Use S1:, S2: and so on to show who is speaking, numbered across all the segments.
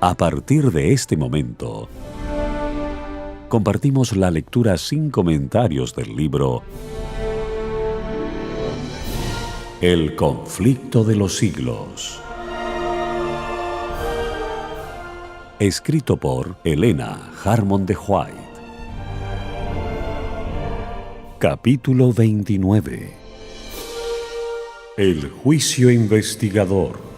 S1: A partir de este momento, compartimos la lectura sin comentarios del libro El conflicto de los siglos, escrito por Helena Harmon de White. Capítulo 29. El juicio investigador.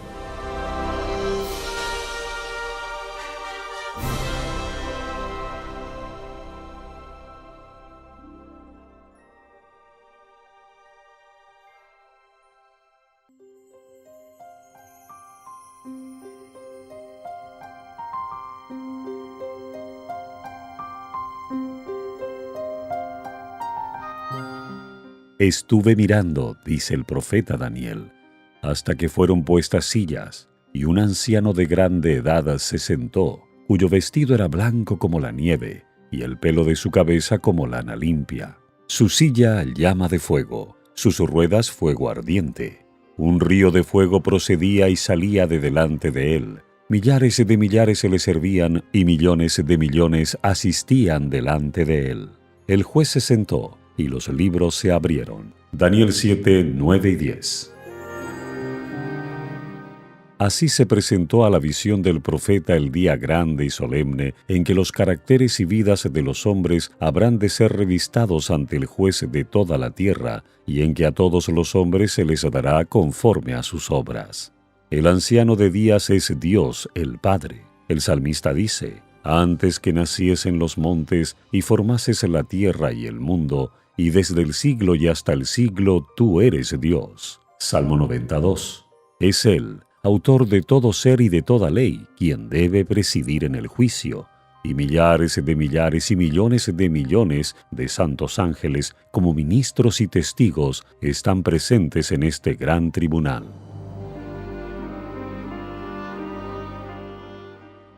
S1: Estuve mirando, dice el profeta Daniel, hasta que fueron puestas sillas, y un anciano de grande edad se sentó, cuyo vestido era blanco como la nieve, y el pelo de su cabeza como lana limpia. Su silla llama de fuego, sus ruedas fuego ardiente. Un río de fuego procedía y salía de delante de él. Millares de millares se le servían, y millones de millones asistían delante de él. El juez se sentó, y los libros se abrieron. Daniel 7, 9 y 10. Así se presentó a la visión del profeta el día grande y solemne en que los caracteres y vidas de los hombres habrán de ser revistados ante el juez de toda la tierra, y en que a todos los hombres se les dará conforme a sus obras. El anciano de días es Dios, el Padre. El salmista dice: antes que naciesen los montes y formases la tierra y el mundo, y desde el siglo y hasta el siglo tú eres Dios. Salmo 92. Es Él, autor de todo ser y de toda ley, quien debe presidir en el juicio, y millares y millones de millones de santos ángeles, como ministros y testigos, están presentes en este gran tribunal.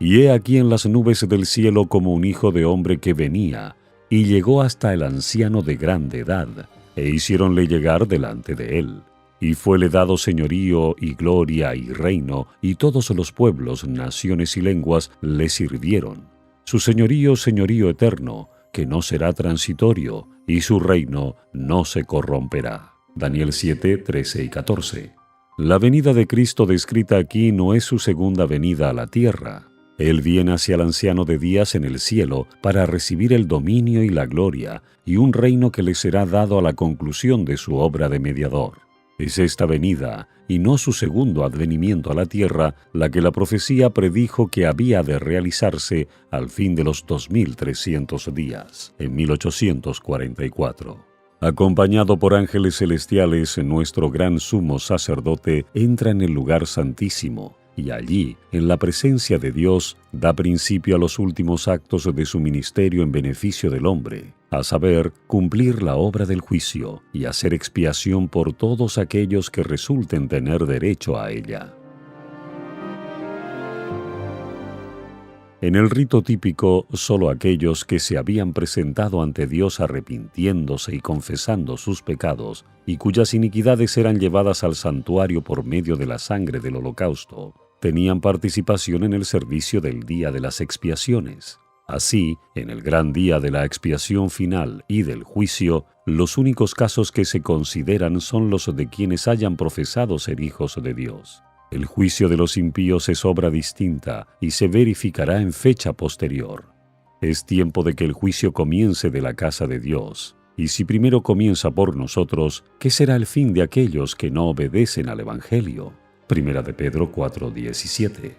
S1: Y he aquí en las nubes del cielo como un hijo de hombre que venía, y llegó hasta el anciano de grande edad, e hiciéronle llegar delante de él. Y fuele dado señorío y gloria y reino, y todos los pueblos, naciones y lenguas le sirvieron. Su señorío eterno, que no será transitorio, y su reino no se corromperá. Daniel 7, 13 y 14. La venida de Cristo descrita aquí no es su segunda venida a la tierra. Él viene hacia el anciano de días en el cielo para recibir el dominio y la gloria, y un reino que le será dado a la conclusión de su obra de mediador. Es esta venida, y no su segundo advenimiento a la tierra, la que la profecía predijo que había de realizarse al fin de los 2300 días, en 1844. Acompañado por ángeles celestiales, nuestro gran sumo sacerdote entra en el lugar santísimo, y allí, en la presencia de Dios, da principio a los últimos actos de su ministerio en beneficio del hombre, a saber, cumplir la obra del juicio y hacer expiación por todos aquellos que resulten tener derecho a ella. En el rito típico, solo aquellos que se habían presentado ante Dios arrepintiéndose y confesando sus pecados, y cuyas iniquidades eran llevadas al santuario por medio de la sangre del holocausto, tenían participación en el servicio del día de las expiaciones. Así, en el gran día de la expiación final y del juicio, los únicos casos que se consideran son los de quienes hayan profesado ser hijos de Dios. El juicio de los impíos es obra distinta y se verificará en fecha posterior. Es tiempo de que el juicio comience de la casa de Dios. Y si primero comienza por nosotros, ¿qué será el fin de aquellos que no obedecen al Evangelio? Primera de Pedro 4:17.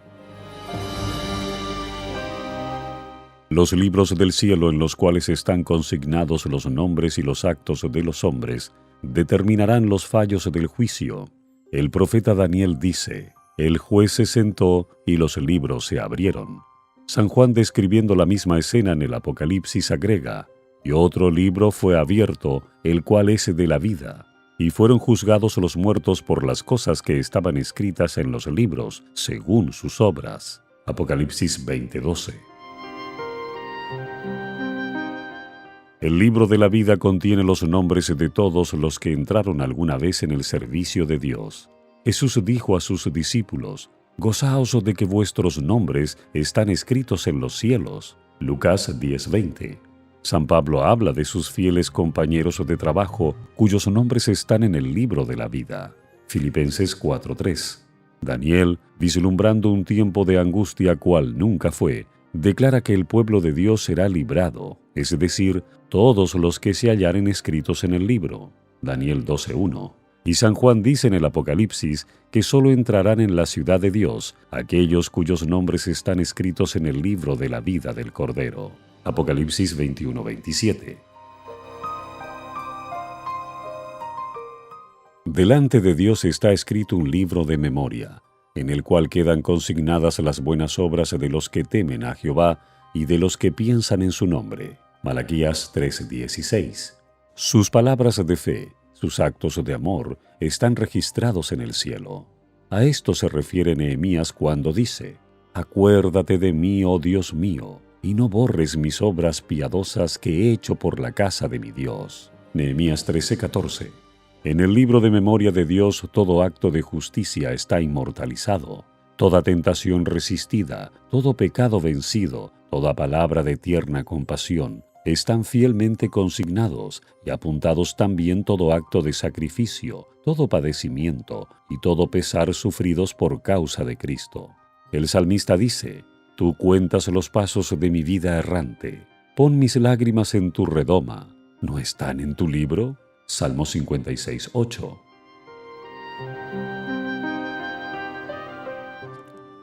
S1: Los libros del cielo en los cuales están consignados los nombres y los actos de los hombres determinarán los fallos del juicio. El profeta Daniel dice: el juez se sentó y los libros se abrieron. San Juan, describiendo la misma escena en el Apocalipsis, agrega: y otro libro fue abierto, el cual es de la vida, y fueron juzgados los muertos por las cosas que estaban escritas en los libros, según sus obras. Apocalipsis 20:12. El libro de la vida contiene los nombres de todos los que entraron alguna vez en el servicio de Dios. Jesús dijo a sus discípulos: Gozaos de que vuestros nombres están escritos en los cielos. Lucas 10:20. San Pablo habla de sus fieles compañeros de trabajo cuyos nombres están en el libro de la vida. Filipenses 4:3. Daniel, vislumbrando un tiempo de angustia cual nunca fue, declara que el pueblo de Dios será librado, es decir, todos los que se hallaren escritos en el libro. Daniel 12:1. Y San Juan dice en el Apocalipsis que solo entrarán en la ciudad de Dios aquellos cuyos nombres están escritos en el libro de la vida del Cordero. Apocalipsis 21:27. Delante de Dios está escrito un libro de memoria, en el cual quedan consignadas las buenas obras de los que temen a Jehová y de los que piensan en su nombre. Malaquías 3:16. Sus palabras de fe, sus actos de amor, están registrados en el cielo. A esto se refiere Nehemías cuando dice: «Acuérdate de mí, oh Dios mío, y no borres mis obras piadosas que he hecho por la casa de mi Dios». Nehemías 13:14. En el libro de memoria de Dios todo acto de justicia está inmortalizado. Toda tentación resistida, todo pecado vencido, toda palabra de tierna compasión, están fielmente consignados y apuntados también todo acto de sacrificio, todo padecimiento y todo pesar sufridos por causa de Cristo. El salmista dice: «Tú cuentas los pasos de mi vida errante. Pon mis lágrimas en tu redoma. ¿No están en tu libro?». Salmo 56:8.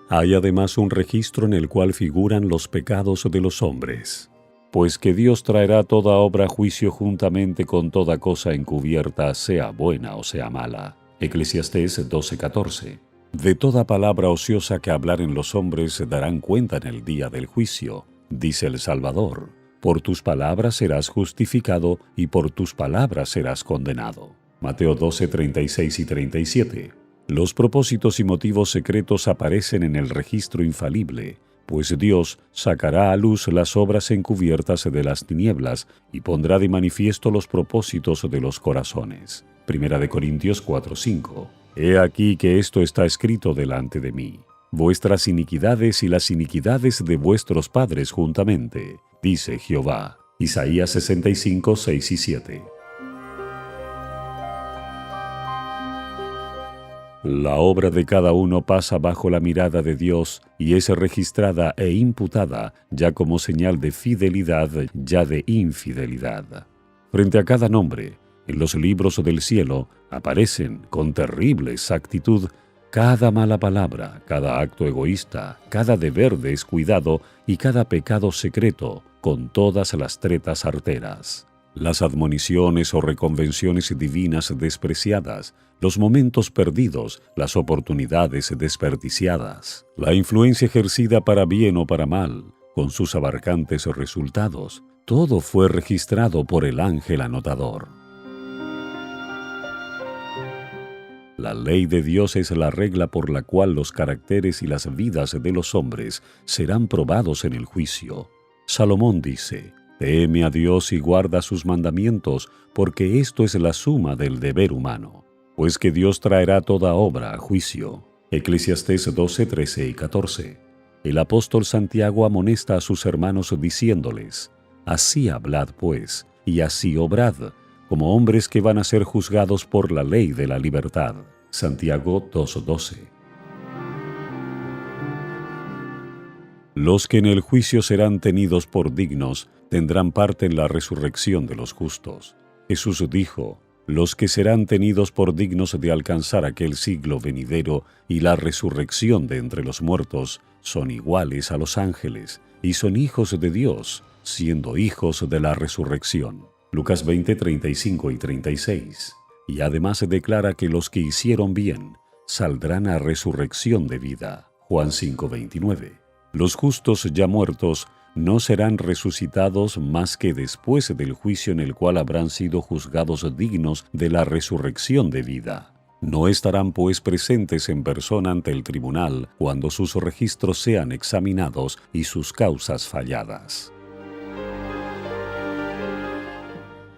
S1: Hay además un registro en el cual figuran los pecados de los hombres. Pues que Dios traerá toda obra a juicio juntamente con toda cosa encubierta, sea buena o sea mala. Eclesiastés 12:14. De toda palabra ociosa que hablaren los hombres darán cuenta en el día del juicio, dice el Salvador. Por tus palabras serás justificado y por tus palabras serás condenado. Mateo 12:36 y 37. Los propósitos y motivos secretos aparecen en el registro infalible, pues Dios sacará a luz las obras encubiertas de las tinieblas y pondrá de manifiesto los propósitos de los corazones. Primera de Corintios 4:5. He aquí que esto está escrito delante de mí: vuestras iniquidades y las iniquidades de vuestros padres juntamente, dice Jehová. Isaías 65:6 y 7. La obra de cada uno pasa bajo la mirada de Dios y es registrada e imputada ya como señal de fidelidad, ya de infidelidad. Frente a cada nombre, en los libros del cielo, aparecen con terrible exactitud cada mala palabra, cada acto egoísta, cada deber descuidado y cada pecado secreto, con todas las tretas arteras. Las admoniciones o reconvenciones divinas despreciadas, los momentos perdidos, las oportunidades desperdiciadas, la influencia ejercida para bien o para mal, con sus abarcantes resultados, todo fue registrado por el ángel anotador. La ley de Dios es la regla por la cual los caracteres y las vidas de los hombres serán probados en el juicio. Salomón dice: «Teme a Dios y guarda sus mandamientos, porque esto es la suma del deber humano, pues que Dios traerá toda obra a juicio». Eclesiastés 12:13 y 14. El apóstol Santiago amonesta a sus hermanos diciéndoles: «Así hablad pues, y así obrad, como hombres que van a ser juzgados por la ley de la libertad». Santiago 2:12. Los que en el juicio serán tenidos por dignos tendrán parte en la resurrección de los justos. Jesús dijo: «Los que serán tenidos por dignos de alcanzar aquel siglo venidero y la resurrección de entre los muertos son iguales a los ángeles y son hijos de Dios, siendo hijos de la resurrección». Lucas 20:35 y 36. Y además declara que los que hicieron bien saldrán a resurrección de vida. Juan 5:29. Los justos ya muertos no serán resucitados más que después del juicio en el cual habrán sido juzgados dignos de la resurrección de vida. No estarán pues presentes en persona ante el tribunal cuando sus registros sean examinados y sus causas falladas.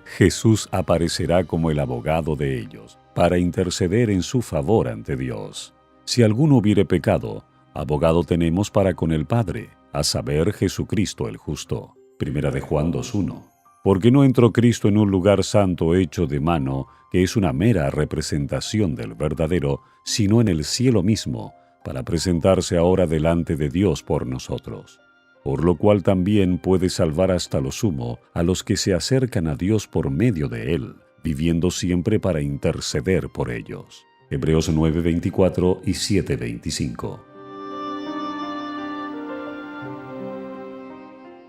S1: Jesús aparecerá como el abogado de ellos, para interceder en su favor ante Dios. Si alguno hubiere pecado, abogado tenemos para con el Padre, a saber, Jesucristo el justo. Primera de Juan 2:1. Porque no entró Cristo en un lugar santo hecho de mano, que es una mera representación del verdadero, sino en el cielo mismo, para presentarse ahora delante de Dios por nosotros. Por lo cual también puede salvar hasta lo sumo a los que se acercan a Dios por medio de Él, viviendo siempre para interceder por ellos. Hebreos 9:24 y 7:25.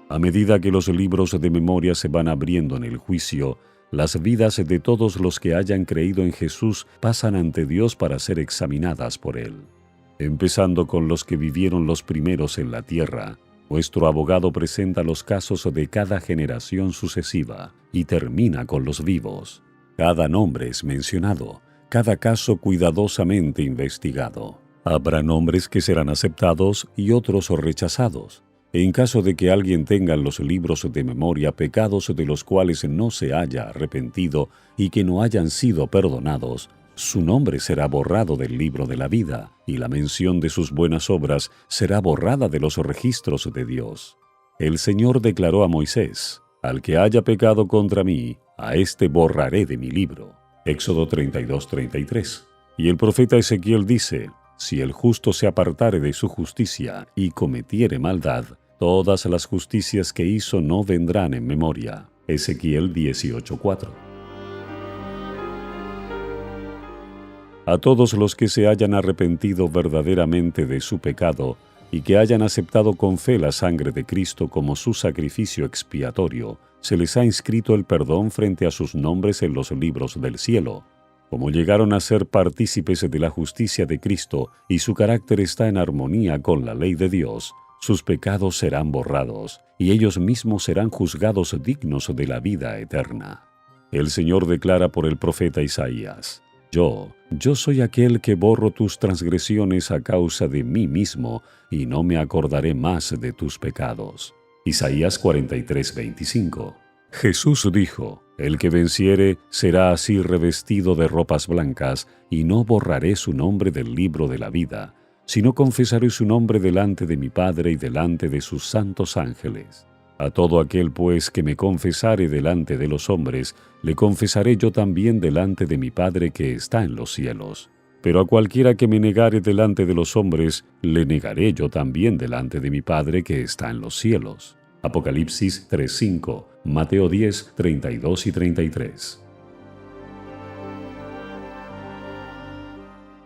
S1: A medida que los libros de memoria se van abriendo en el juicio, las vidas de todos los que hayan creído en Jesús pasan ante Dios para ser examinadas por Él. Empezando con los que vivieron los primeros en la tierra, nuestro abogado presenta los casos de cada generación sucesiva y termina con los vivos. Cada nombre es mencionado, cada caso cuidadosamente investigado. Habrá nombres que serán aceptados y otros rechazados. En caso de que alguien tenga en los libros de memoria pecados de los cuales no se haya arrepentido y que no hayan sido perdonados, su nombre será borrado del libro de la vida, y la mención de sus buenas obras será borrada de los registros de Dios. El Señor declaró a Moisés: «Al que haya pecado contra mí, a éste borraré de mi libro». Éxodo 32:33. Y el profeta Ezequiel dice: «Si el justo se apartare de su justicia y cometiere maldad, todas las justicias que hizo no vendrán en memoria». Ezequiel 18:4. A todos los que se hayan arrepentido verdaderamente de su pecado y que hayan aceptado con fe la sangre de Cristo como su sacrificio expiatorio, se les ha inscrito el perdón frente a sus nombres en los libros del cielo. Como llegaron a ser partícipes de la justicia de Cristo y su carácter está en armonía con la ley de Dios, sus pecados serán borrados y ellos mismos serán juzgados dignos de la vida eterna. El Señor declara por el profeta Isaías: Yo soy aquel que borro tus transgresiones a causa de mí mismo, y no me acordaré más de tus pecados. Isaías 43:25. Jesús dijo: El que venciere será así revestido de ropas blancas, y no borraré su nombre del libro de la vida, sino confesaré su nombre delante de mi Padre y delante de sus santos ángeles. A todo aquel, pues, que me confesare delante de los hombres, le confesaré yo también delante de mi Padre que está en los cielos. Pero a cualquiera que me negare delante de los hombres, le negaré yo también delante de mi Padre que está en los cielos. Apocalipsis 3:5, Mateo 10:32 y 33.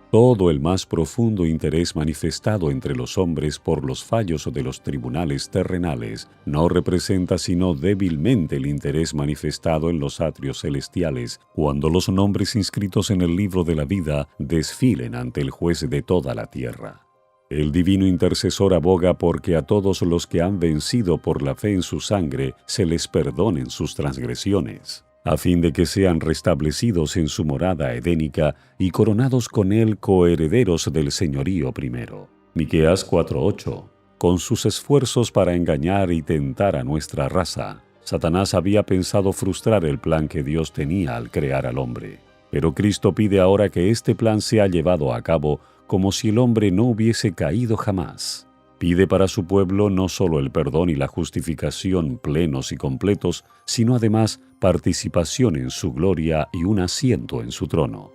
S1: Todo el más profundo interés manifestado entre los hombres por los fallos de los tribunales terrenales no representa sino débilmente el interés manifestado en los atrios celestiales cuando los nombres inscritos en el libro de la vida desfilen ante el juez de toda la tierra. El divino intercesor aboga porque a todos los que han vencido por la fe en su sangre se les perdonen sus transgresiones, a fin de que sean restablecidos en su morada edénica y coronados con él coherederos del señorío primero. Miqueas 4:8. Con sus esfuerzos para engañar y tentar a nuestra raza, Satanás había pensado frustrar el plan que Dios tenía al crear al hombre. Pero Cristo pide ahora que este plan sea llevado a cabo como si el hombre no hubiese caído jamás. Pide para su pueblo no solo el perdón y la justificación plenos y completos, sino además participación en su gloria y un asiento en su trono.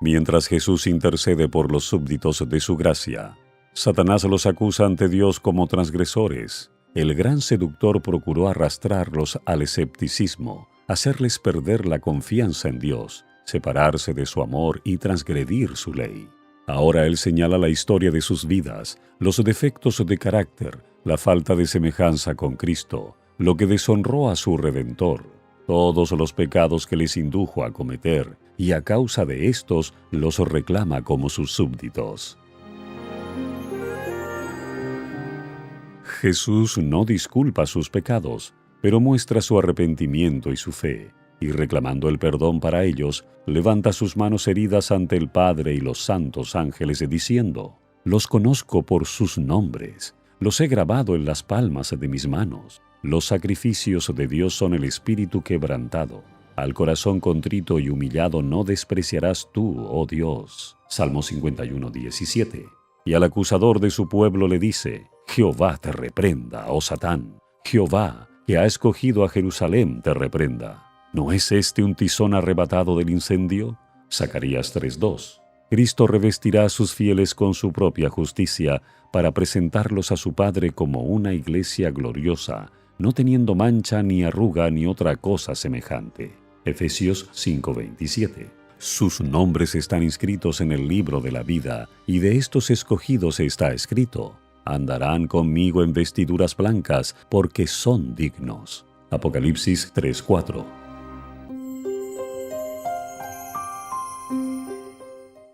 S1: Mientras Jesús intercede por los súbditos de su gracia, Satanás los acusa ante Dios como transgresores. El gran seductor procuró arrastrarlos al escepticismo, hacerles perder la confianza en Dios, separarse de su amor y transgredir su ley. Ahora Él señala la historia de sus vidas, los defectos de carácter, la falta de semejanza con Cristo, lo que deshonró a su Redentor, todos los pecados que les indujo a cometer, y a causa de estos los reclama como sus súbditos. Jesús no disculpa sus pecados, pero muestra su arrepentimiento y su fe, y reclamando el perdón para ellos, levanta sus manos heridas ante el Padre y los santos ángeles diciendo: Los conozco por sus nombres, los he grabado en las palmas de mis manos. Los sacrificios de Dios son el espíritu quebrantado, Al corazón contrito y humillado no despreciarás tú, oh Dios. Salmo 51, 17. Y al acusador de su pueblo le dice: Jehová te reprenda, oh Satán. Jehová, que ha escogido a Jerusalén, te reprenda. ¿No es este un tizón arrebatado del incendio? Zacarías 3:2. Cristo revestirá a sus fieles con su propia justicia para presentarlos a su Padre como una iglesia gloriosa, no teniendo mancha ni arruga ni otra cosa semejante. Efesios 5:27. Sus nombres están inscritos en el libro de la vida, y de estos escogidos está escrito: andarán conmigo en vestiduras blancas, porque son dignos. Apocalipsis 3:4.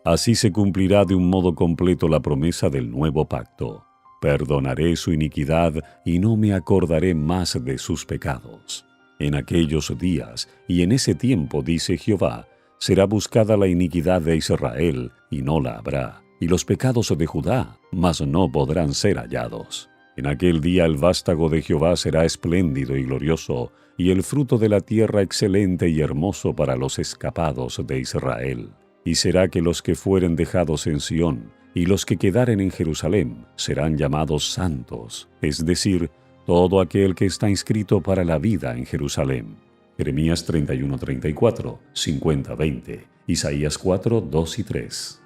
S1: Así se cumplirá de un modo completo la promesa del nuevo pacto. Perdonaré su iniquidad y no me acordaré más de sus pecados. En aquellos días y en ese tiempo, dice Jehová, será buscada la iniquidad de Israel y no la habrá, y los pecados de Judá, mas no podrán ser hallados. En aquel día el vástago de Jehová será espléndido y glorioso, y el fruto de la tierra excelente y hermoso para los escapados de Israel. Y será que los que fueren dejados en Sión y los que quedaren en Jerusalén serán llamados santos, es decir, todo aquel que está inscrito para la vida en Jerusalén. Jeremías 31:34, 50:20, Isaías 4:2 y 3.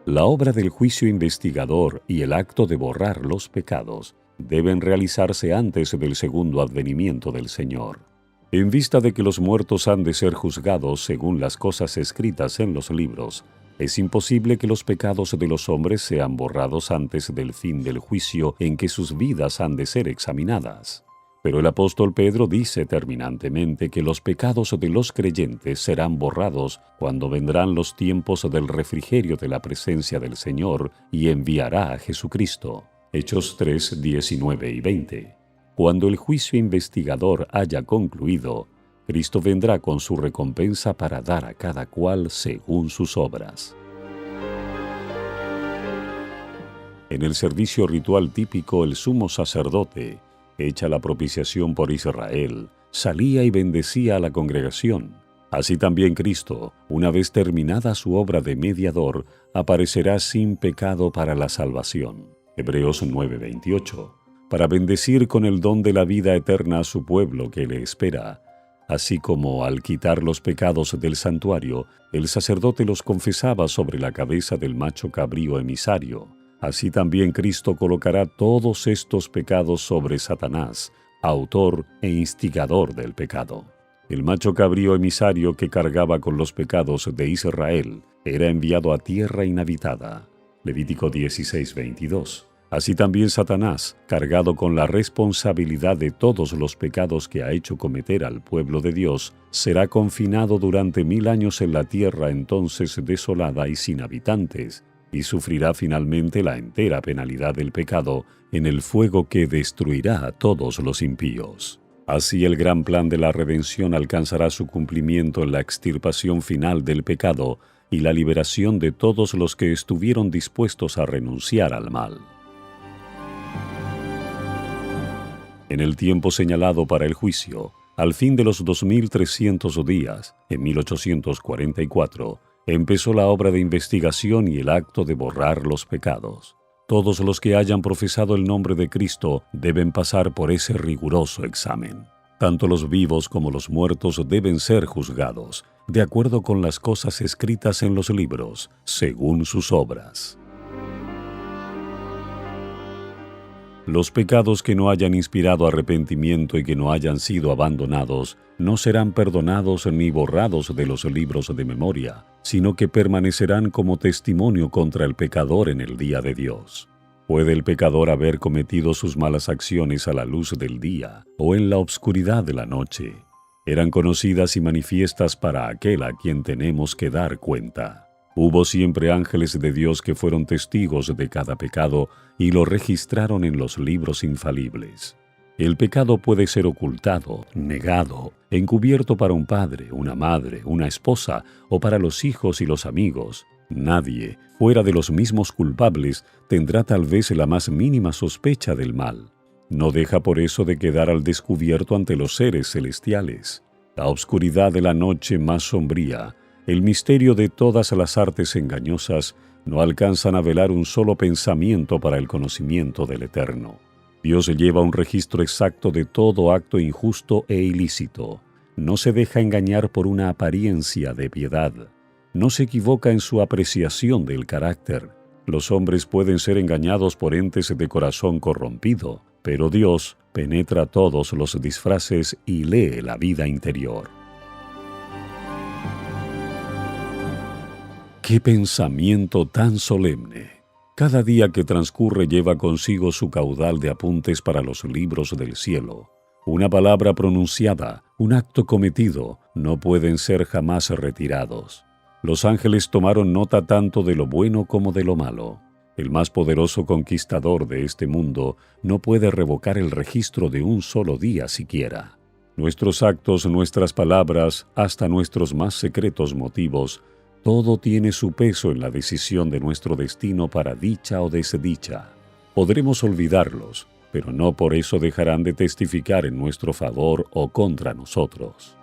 S1: La obra del juicio investigador y el acto de borrar los pecados deben realizarse antes del segundo advenimiento del Señor. En vista de que los muertos han de ser juzgados según las cosas escritas en los libros, es imposible que los pecados de los hombres sean borrados antes del fin del juicio en que sus vidas han de ser examinadas. Pero el apóstol Pedro dice terminantemente que los pecados de los creyentes serán borrados cuando vendrán los tiempos del refrigerio de la presencia del Señor y enviará a Jesucristo. Hechos 3, 19 y 20. Cuando el juicio investigador haya concluido, Cristo vendrá con su recompensa para dar a cada cual según sus obras. En el servicio ritual típico, el sumo sacerdote, hecha la propiciación por Israel, salía y bendecía a la congregación. Así también Cristo, una vez terminada su obra de mediador, aparecerá sin pecado para la salvación. Hebreos 9:28. Para bendecir con el don de la vida eterna a su pueblo que le espera. Así como al quitar los pecados del santuario, el sacerdote los confesaba sobre la cabeza del macho cabrío emisario. Así también Cristo colocará todos estos pecados sobre Satanás, autor e instigador del pecado. El macho cabrío emisario que cargaba con los pecados de Israel era enviado a tierra inhabitada. Levítico 16:22. Así también Satanás, cargado con la responsabilidad de todos los pecados que ha hecho cometer al pueblo de Dios, será confinado durante 1000 años en la tierra entonces desolada y sin habitantes, y sufrirá finalmente la entera penalidad del pecado en el fuego que destruirá a todos los impíos. Así el gran plan de la redención alcanzará su cumplimiento en la extirpación final del pecado y la liberación de todos los que estuvieron dispuestos a renunciar al mal. En el tiempo señalado para el juicio, al fin de los 2300 días, en 1844, empezó la obra de investigación y el acto de borrar los pecados. Todos los que hayan profesado el nombre de Cristo deben pasar por ese riguroso examen. Tanto los vivos como los muertos deben ser juzgados, de acuerdo con las cosas escritas en los libros, según sus obras. Los pecados que no hayan inspirado arrepentimiento y que no hayan sido abandonados no serán perdonados ni borrados de los libros de memoria, sino que permanecerán como testimonio contra el pecador en el día de Dios. ¿Puede el pecador haber cometido sus malas acciones a la luz del día o en la obscuridad de la noche? Eran conocidas y manifiestas para aquel a quien tenemos que dar cuenta. Hubo siempre ángeles de Dios que fueron testigos de cada pecado y lo registraron en los libros infalibles. El pecado puede ser ocultado, negado, encubierto para un padre, una madre, una esposa o para los hijos y los amigos. Nadie, fuera de los mismos culpables, tendrá tal vez la más mínima sospecha del mal. No deja por eso de quedar al descubierto ante los seres celestiales. La oscuridad de la noche más sombría, el misterio de todas las artes engañosas, no alcanzan a velar un solo pensamiento para el conocimiento del Eterno. Dios lleva un registro exacto de todo acto injusto e ilícito. No se deja engañar por una apariencia de piedad. No se equivoca en su apreciación del carácter. Los hombres pueden ser engañados por entes de corazón corrompido, pero Dios penetra todos los disfraces y lee la vida interior. ¡Qué pensamiento tan solemne! Cada día que transcurre lleva consigo su caudal de apuntes para los libros del cielo. Una palabra pronunciada, un acto cometido, no pueden ser jamás retirados. Los ángeles tomaron nota tanto de lo bueno como de lo malo. El más poderoso conquistador de este mundo no puede revocar el registro de un solo día siquiera. Nuestros actos, nuestras palabras, hasta nuestros más secretos motivos, todo tiene su peso en la decisión de nuestro destino para dicha o desdicha. Podremos olvidarlos, pero no por eso dejarán de testificar en nuestro favor o contra nosotros.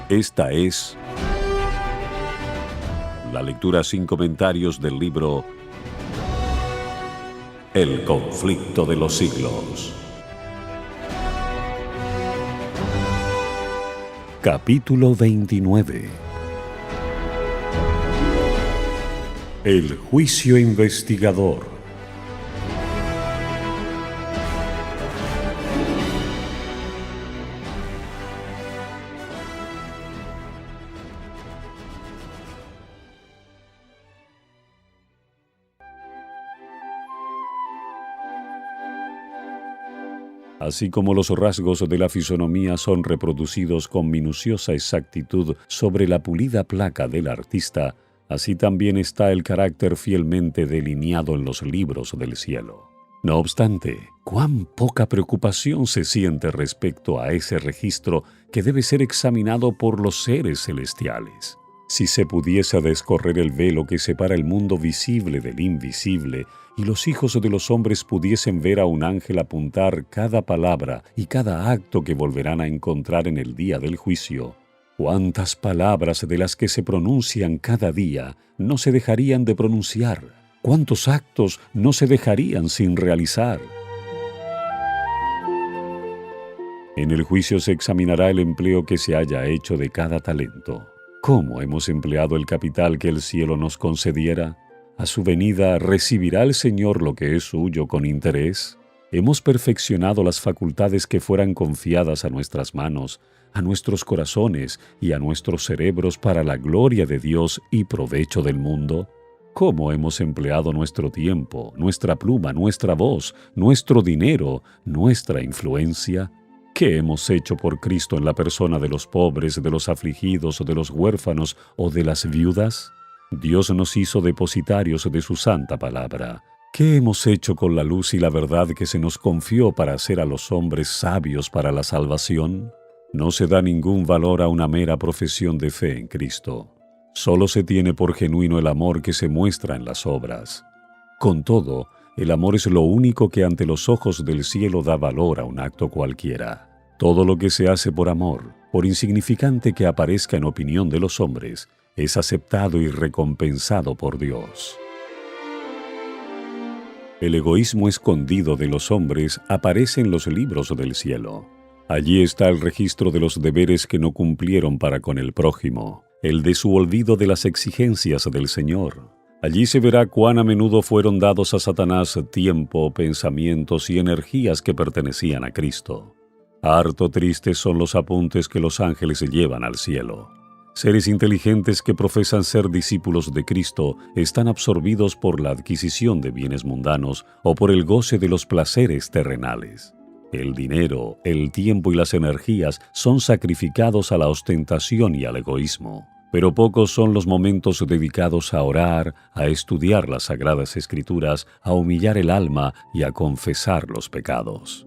S1: Esta es la lectura sin comentarios del libro El conflicto de los siglos. Capítulo 29. El juicio investigador. Así como los rasgos de la fisonomía son reproducidos con minuciosa exactitud sobre la pulida placa del artista, así también está el carácter fielmente delineado en los libros del cielo. No obstante, cuán poca preocupación se siente respecto a ese registro que debe ser examinado por los seres celestiales. Si se pudiese descorrer el velo que separa el mundo visible del invisible, y los hijos de los hombres pudiesen ver a un ángel apuntar cada palabra y cada acto que volverán a encontrar en el día del juicio, ¿cuántas palabras de las que se pronuncian cada día no se dejarían de pronunciar? ¿Cuántos actos no se dejarían sin realizar? En el juicio se examinará el empleo que se haya hecho de cada talento. ¿Cómo hemos empleado el capital que el cielo nos concediera? A su venida, ¿recibirá el Señor lo que es suyo con interés? ¿Hemos perfeccionado las facultades que fueran confiadas a nuestras manos, a nuestros corazones y a nuestros cerebros para la gloria de Dios y provecho del mundo? ¿Cómo hemos empleado nuestro tiempo, nuestra pluma, nuestra voz, nuestro dinero, nuestra influencia? ¿Qué hemos hecho por Cristo en la persona de los pobres, de los afligidos, de los huérfanos o de las viudas? Dios nos hizo depositarios de su santa palabra. ¿Qué hemos hecho con la luz y la verdad que se nos confió para hacer a los hombres sabios para la salvación? No se da ningún valor a una mera profesión de fe en Cristo. Solo se tiene por genuino el amor que se muestra en las obras. Con todo, el amor es lo único que ante los ojos del cielo da valor a un acto cualquiera. Todo lo que se hace por amor, por insignificante que aparezca en opinión de los hombres, es aceptado y recompensado por Dios. El egoísmo escondido de los hombres aparece en los libros del cielo. Allí está el registro de los deberes que no cumplieron para con el prójimo, el de su olvido de las exigencias del Señor. Allí se verá cuán a menudo fueron dados a Satanás tiempo, pensamientos y energías que pertenecían a Cristo. Harto tristes son los apuntes que los ángeles llevan al cielo. Seres inteligentes que profesan ser discípulos de Cristo están absorbidos por la adquisición de bienes mundanos o por el goce de los placeres terrenales. El dinero, el tiempo y las energías son sacrificados a la ostentación y al egoísmo. Pero pocos son los momentos dedicados a orar, a estudiar las Sagradas Escrituras, a humillar el alma y a confesar los pecados.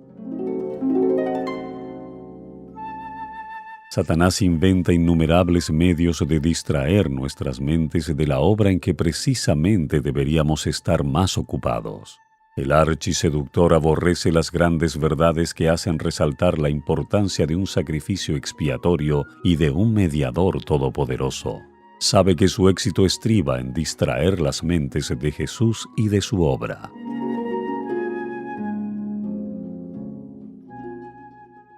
S1: Satanás inventa innumerables medios de distraer nuestras mentes de la obra en que precisamente deberíamos estar más ocupados. El archiseductor aborrece las grandes verdades que hacen resaltar la importancia de un sacrificio expiatorio y de un mediador todopoderoso. Sabe que su éxito estriba en distraer las mentes de Jesús y de su obra.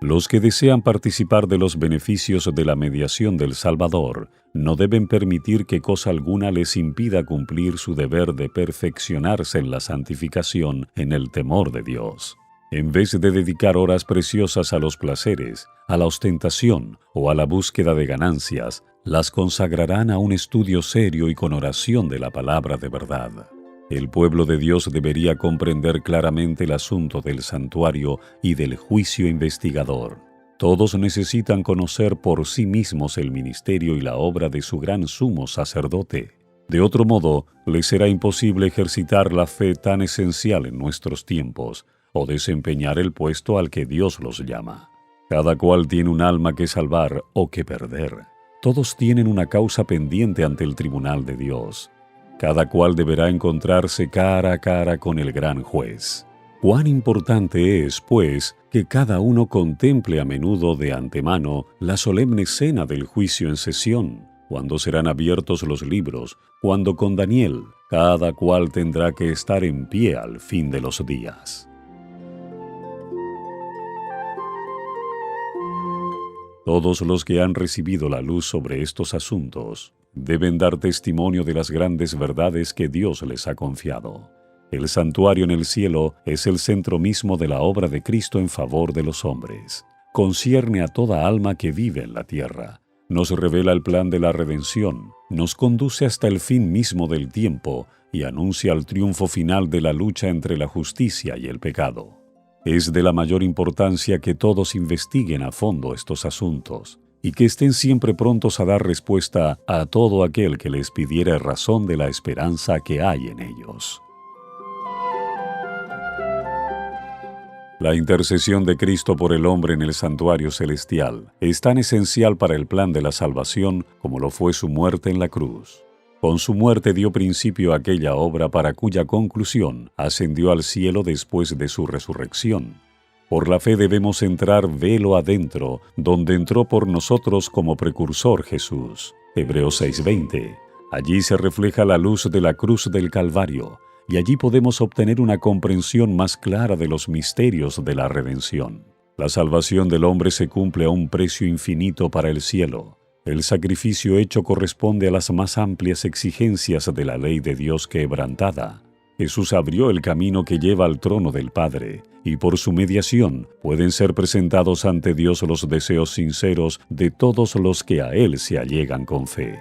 S1: Los que desean participar de los beneficios de la mediación del Salvador no deben permitir que cosa alguna les impida cumplir su deber de perfeccionarse en la santificación en el temor de Dios. En vez de dedicar horas preciosas a los placeres, a la ostentación o a la búsqueda de ganancias, las consagrarán a un estudio serio y con oración de la palabra de verdad. El pueblo de Dios debería comprender claramente el asunto del santuario y del juicio investigador. Todos necesitan conocer por sí mismos el ministerio y la obra de su gran sumo sacerdote. De otro modo, les será imposible ejercitar la fe tan esencial en nuestros tiempos o desempeñar el puesto al que Dios los llama. Cada cual tiene un alma que salvar o que perder. Todos tienen una causa pendiente ante el tribunal de Dios. Cada cual deberá encontrarse cara a cara con el gran juez. Cuán importante es, pues, que cada uno contemple a menudo de antemano la solemne cena del juicio en sesión, cuando serán abiertos los libros, cuando con Daniel cada cual tendrá que estar en pie al fin de los días. Todos los que han recibido la luz sobre estos asuntos deben dar testimonio de las grandes verdades que Dios les ha confiado. El santuario en el cielo es el centro mismo de la obra de Cristo en favor de los hombres. Concierne a toda alma que vive en la tierra. Nos revela el plan de la redención, nos conduce hasta el fin mismo del tiempo y anuncia el triunfo final de la lucha entre la justicia y el pecado. Es de la mayor importancia que todos investiguen a fondo estos asuntos y que estén siempre prontos a dar respuesta a todo aquel que les pidiere razón de la esperanza que hay en ellos. La intercesión de Cristo por el hombre en el santuario celestial es tan esencial para el plan de la salvación como lo fue su muerte en la cruz. Con su muerte dio principio a aquella obra para cuya conclusión ascendió al cielo después de su resurrección. Por la fe debemos entrar velo adentro, donde entró por nosotros como precursor Jesús. Hebreos 6:20. Allí se refleja la luz de la cruz del Calvario, y allí podemos obtener una comprensión más clara de los misterios de la redención. La salvación del hombre se cumple a un precio infinito para el cielo. El sacrificio hecho corresponde a las más amplias exigencias de la ley de Dios quebrantada. Jesús abrió el camino que lleva al trono del Padre, y por su mediación pueden ser presentados ante Dios los deseos sinceros de todos los que a Él se allegan con fe.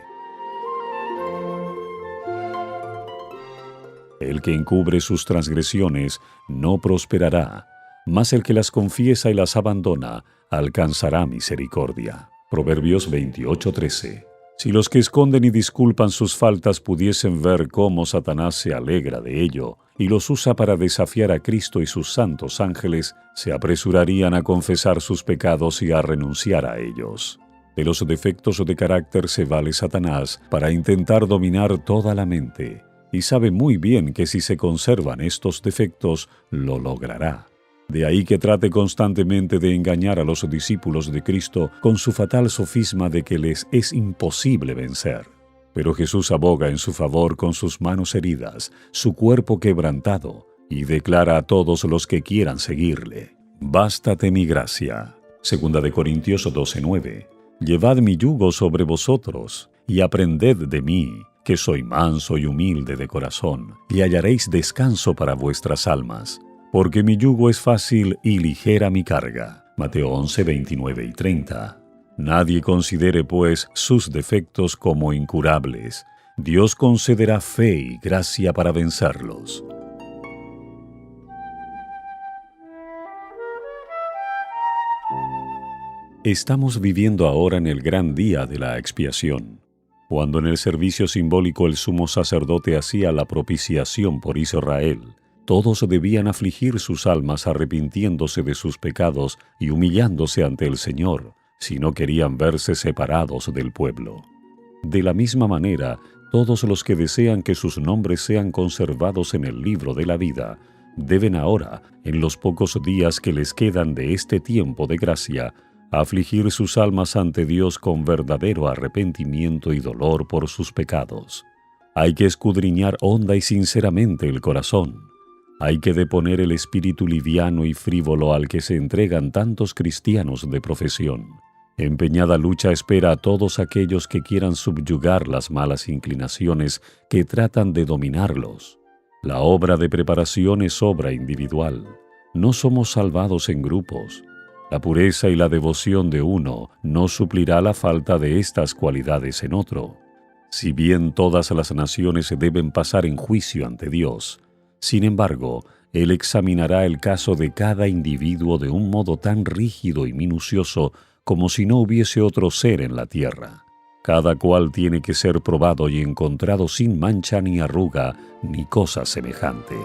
S1: El que encubre sus transgresiones no prosperará, mas el que las confiesa y las abandona alcanzará misericordia. Proverbios 28:13. Si los que esconden y disculpan sus faltas pudiesen ver cómo Satanás se alegra de ello y los usa para desafiar a Cristo y sus santos ángeles, se apresurarían a confesar sus pecados y a renunciar a ellos. De los defectos de carácter se vale Satanás para intentar dominar toda la mente, y sabe muy bien que si se conservan estos defectos, lo logrará. De ahí que trate constantemente de engañar a los discípulos de Cristo con su fatal sofisma de que les es imposible vencer. Pero Jesús aboga en su favor con sus manos heridas, su cuerpo quebrantado, y declara a todos los que quieran seguirle: «Bástate mi gracia». 2 Corintios 12:9. «Llevad mi yugo sobre vosotros, y aprended de mí, que soy manso y humilde de corazón, y hallaréis descanso para vuestras almas. Porque mi yugo es fácil y ligera mi carga». Mateo 11:29 y 30. Nadie considere, pues, sus defectos como incurables. Dios concederá fe y gracia para vencerlos. Estamos viviendo ahora en el gran día de la expiación, cuando en el servicio simbólico el sumo sacerdote hacía la propiciación por Israel. Todos debían afligir sus almas arrepintiéndose de sus pecados y humillándose ante el Señor, si no querían verse separados del pueblo. De la misma manera, todos los que desean que sus nombres sean conservados en el libro de la vida, deben ahora, en los pocos días que les quedan de este tiempo de gracia, afligir sus almas ante Dios con verdadero arrepentimiento y dolor por sus pecados. Hay que escudriñar honda y sinceramente el corazón. Hay que deponer el espíritu liviano y frívolo al que se entregan tantos cristianos de profesión. Empeñada lucha espera a todos aquellos que quieran subyugar las malas inclinaciones que tratan de dominarlos. La obra de preparación es obra individual. No somos salvados en grupos. La pureza y la devoción de uno no suplirá la falta de estas cualidades en otro. Si bien todas las naciones deben pasar en juicio ante Dios, sin embargo, Él examinará el caso de cada individuo de un modo tan rígido y minucioso como si no hubiese otro ser en la tierra. Cada cual tiene que ser probado y encontrado sin mancha ni arruga ni cosa semejante.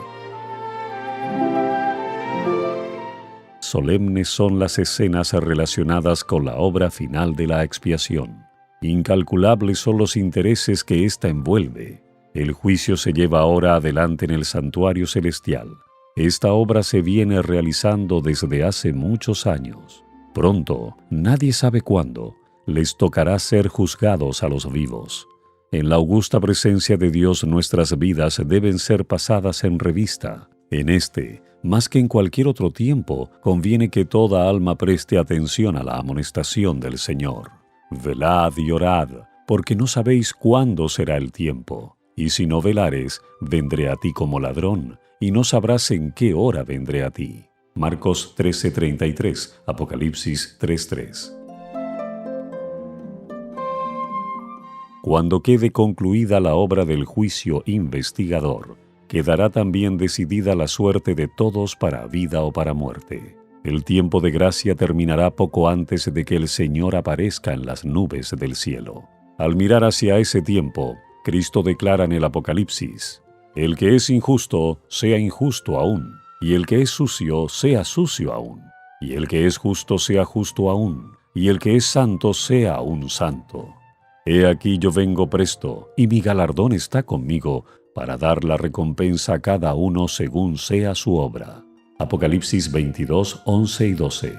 S1: Solemnes son las escenas relacionadas con la obra final de la expiación. Incalculables son los intereses que ésta envuelve. El juicio se lleva ahora adelante en el santuario celestial. Esta obra se viene realizando desde hace muchos años. Pronto, nadie sabe cuándo, les tocará ser juzgados a los vivos. En la augusta presencia de Dios nuestras vidas deben ser pasadas en revista. En este, más que en cualquier otro tiempo, conviene que toda alma preste atención a la amonestación del Señor. Velad y orad, porque no sabéis cuándo será el tiempo. Y si no velares, vendré a ti como ladrón, y no sabrás en qué hora vendré a ti. Marcos 13:33, Apocalipsis 3:3. Cuando quede concluida la obra del juicio investigador, quedará también decidida la suerte de todos para vida o para muerte. El tiempo de gracia terminará poco antes de que el Señor aparezca en las nubes del cielo. Al mirar hacia ese tiempo, Cristo declara en el Apocalipsis: el que es injusto, sea injusto aún, y el que es sucio, sea sucio aún, y el que es justo, sea justo aún, y el que es santo, sea aún santo. He aquí yo vengo presto, y mi galardón está conmigo, para dar la recompensa a cada uno según sea su obra. Apocalipsis 22, 11 y 12.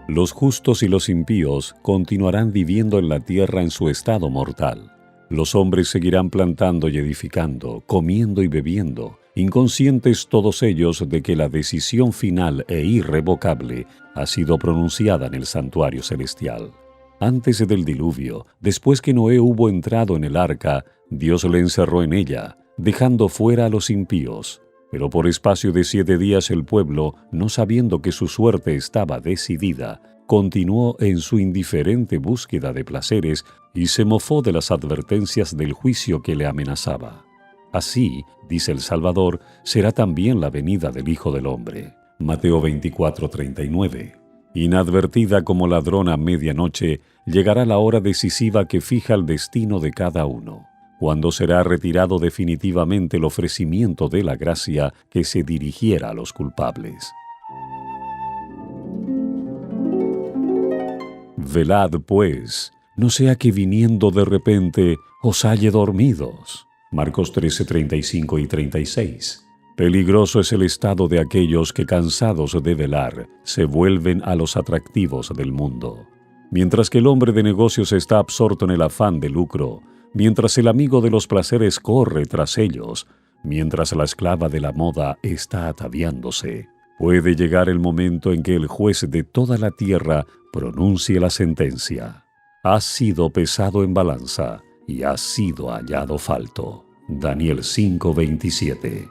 S1: Los justos y los impíos continuarán viviendo en la tierra en su estado mortal. Los hombres seguirán plantando y edificando, comiendo y bebiendo, inconscientes todos ellos de que la decisión final e irrevocable ha sido pronunciada en el santuario celestial. Antes del diluvio, después que Noé hubo entrado en el arca, Dios le encerró en ella, dejando fuera a los impíos. Pero por espacio de 7 días el pueblo, no sabiendo que su suerte estaba decidida, continuó en su indiferente búsqueda de placeres y se mofó de las advertencias del juicio que le amenazaba. Así, dice el Salvador, será también la venida del Hijo del Hombre. Mateo 24:39. Inadvertida como ladrón a medianoche, llegará la hora decisiva que fija el destino de cada uno, cuando será retirado definitivamente el ofrecimiento de la gracia que se dirigiera a los culpables. Velad, pues, no sea que viniendo de repente os halle dormidos. Marcos 13:35 y 36. Peligroso es el estado de aquellos que, cansados de velar, se vuelven a los atractivos del mundo. Mientras que el hombre de negocios está absorto en el afán de lucro, mientras el amigo de los placeres corre tras ellos, mientras la esclava de la moda está ataviándose, puede llegar el momento en que el juez de toda la tierra pronuncie la sentencia. Has sido pesado en balanza y has sido hallado falto. Daniel 5:27.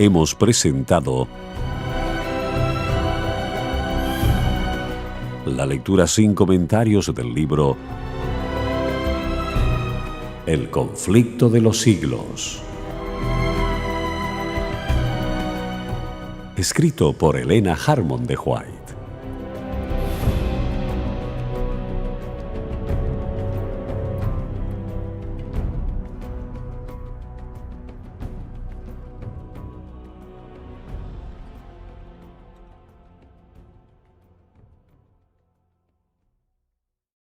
S1: hemos presentado la lectura sin comentarios del libro El conflicto de los siglos, escrito por Elena Harmon de Huay.